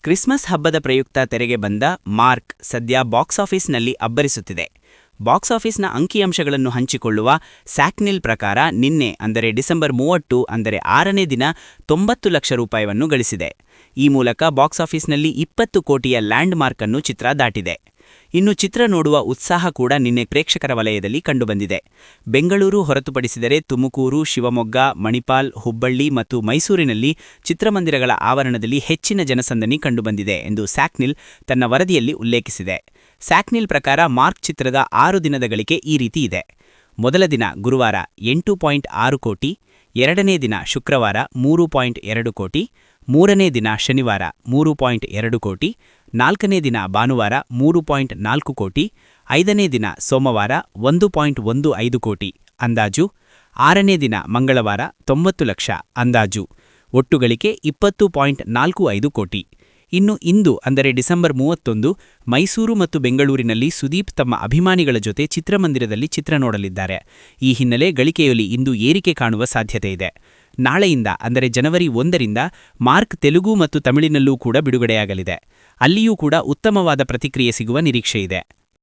Christmas ಹಬ್ಬದ ಪ್ರಯುಕ್ತ ತೆರೆಗೆ ಬಂದ ಮಾರ್ಕ್ ಸದ್ಯ ಬಾಕ್ಸ್ ಆಫೀಸ್ನಲ್ಲಿ ಅಬ್ಬರಿಸುತ್ತಿದೆ. ಬಾಕ್ಸ್ ಆಫೀಸ್ನ ಅಂಕಿಅಂಶಗಳನ್ನು ಹಂಚಿಕೊಳ್ಳುವ ಸ್ಯಾಕ್ನಿಲ್ ಪ್ರಕಾರ ನಿನ್ನೆ ಅಂದರೆ ಡಿಸೆಂಬರ್ 30 ಅಂದರೆ 6ನೇ ದಿನ 90 ಲಕ್ಷ ರೂಪಾಯಿಯನ್ನು ಗಳಿಸಿದೆ. ಈ ಮೂಲಕ ಬಾಕ್ಸ್ ಆಫೀಸ್ನಲ್ಲಿ 20 ಕೋಟಿಯ ಲ್ಯಾಂಡ್ ಮಾರ್ಕ್ ಅನ್ನು ಚಿತ್ರ ದಾಟಿದೆ. ಇನ್ನು ಚಿತ್ರ ನೋಡುವ ಉತ್ಸಾಹ ಕೂಡ ನಿನ್ನೆ ಪ್ರೇಕ್ಷಕರ ವಲಯದಲ್ಲಿ ಕಂಡುಬಂದಿದೆ. ಬೆಂಗಳೂರು ಹೊರತುಪಡಿಸಿದರೆ ತುಮಕೂರು, ಶಿವಮೊಗ್ಗ, ಮಣಿಪಾಲ್, ಹುಬ್ಬಳ್ಳಿ ಮತ್ತು ಮೈಸೂರಿನಲ್ಲಿ ಚಿತ್ರಮಂದಿರಗಳ ಆವರಣದಲ್ಲಿ ಹೆಚ್ಚಿನ ಜನಸಂದಣಿ ಕಂಡುಬಂದಿದೆ ಎಂದು ಸ್ಯಾಕ್ನಿಲ್ ತನ್ನ ವರದಿಯಲ್ಲಿ ಉಲ್ಲೇಖಿಸಿದೆ. ಸ್ಯಾಕ್ನಿಲ್ ಪ್ರಕಾರ ಮಾರ್ಕ್ ಚಿತ್ರದ 6 ದಿನದ ಗಳಿಕೆ ಈ ರೀತಿ ಇದೆ. ಮೊದಲ ದಿನ ಗುರುವಾರ 8.6 ಕೋಟಿ, ಎರಡನೇ ದಿನ ಶುಕ್ರವಾರ 3.2 ಕೋಟಿ, ಮೂರನೇ ದಿನ ಶನಿವಾರ 3.2 ಕೋಟಿ, ನಾಲ್ಕನೇ ದಿನ ಭಾನುವಾರ 3.4 ಕೋಟಿ, ಐದನೇ ದಿನ ಸೋಮವಾರ 1.15 ಕೋಟಿ ಅಂದಾಜು, ಆರನೇ ದಿನ ಮಂಗಳವಾರ 90 ಲಕ್ಷ ಅಂದಾಜು, ಒಟ್ಟು ಗಳಿಕೆ 20.45 ಕೋಟಿ. ಇನ್ನು ಇಂದು ಅಂದರೆ ಡಿಸೆಂಬರ್ 31 ಮೈಸೂರು ಮತ್ತು ಬೆಂಗಳೂರಿನಲ್ಲಿ ಸುದೀಪ್ ತಮ್ಮ ಅಭಿಮಾನಿಗಳ ಜೊತೆ ಚಿತ್ರಮಂದಿರದಲ್ಲಿ ಚಿತ್ರ ನೋಡಲಿದ್ದಾರೆ. ಈ ಹಿನ್ನೆಲೆ ಗಳಿಕೆಯಲ್ಲಿ ಇಂದು ಏರಿಕೆ ಕಾಣುವ ಸಾಧ್ಯತೆ ಇದೆ. ನಾಳೆಯಿಂದ ಅಂದರೆ ಜನವರಿ 1ರಿಂದ ಮಾರ್ಕ್ ತೆಲುಗು ಮತ್ತು ತಮಿಳಿನಲ್ಲೂ ಕೂಡ ಬಿಡುಗಡೆಯಾಗಲಿದೆ. ಅಲ್ಲಿಯೂ ಕೂಡ ಉತ್ತಮವಾದ ಪ್ರತಿಕ್ರಿಯೆ ಸಿಗುವ ನಿರೀಕ್ಷೆಯಿದೆ.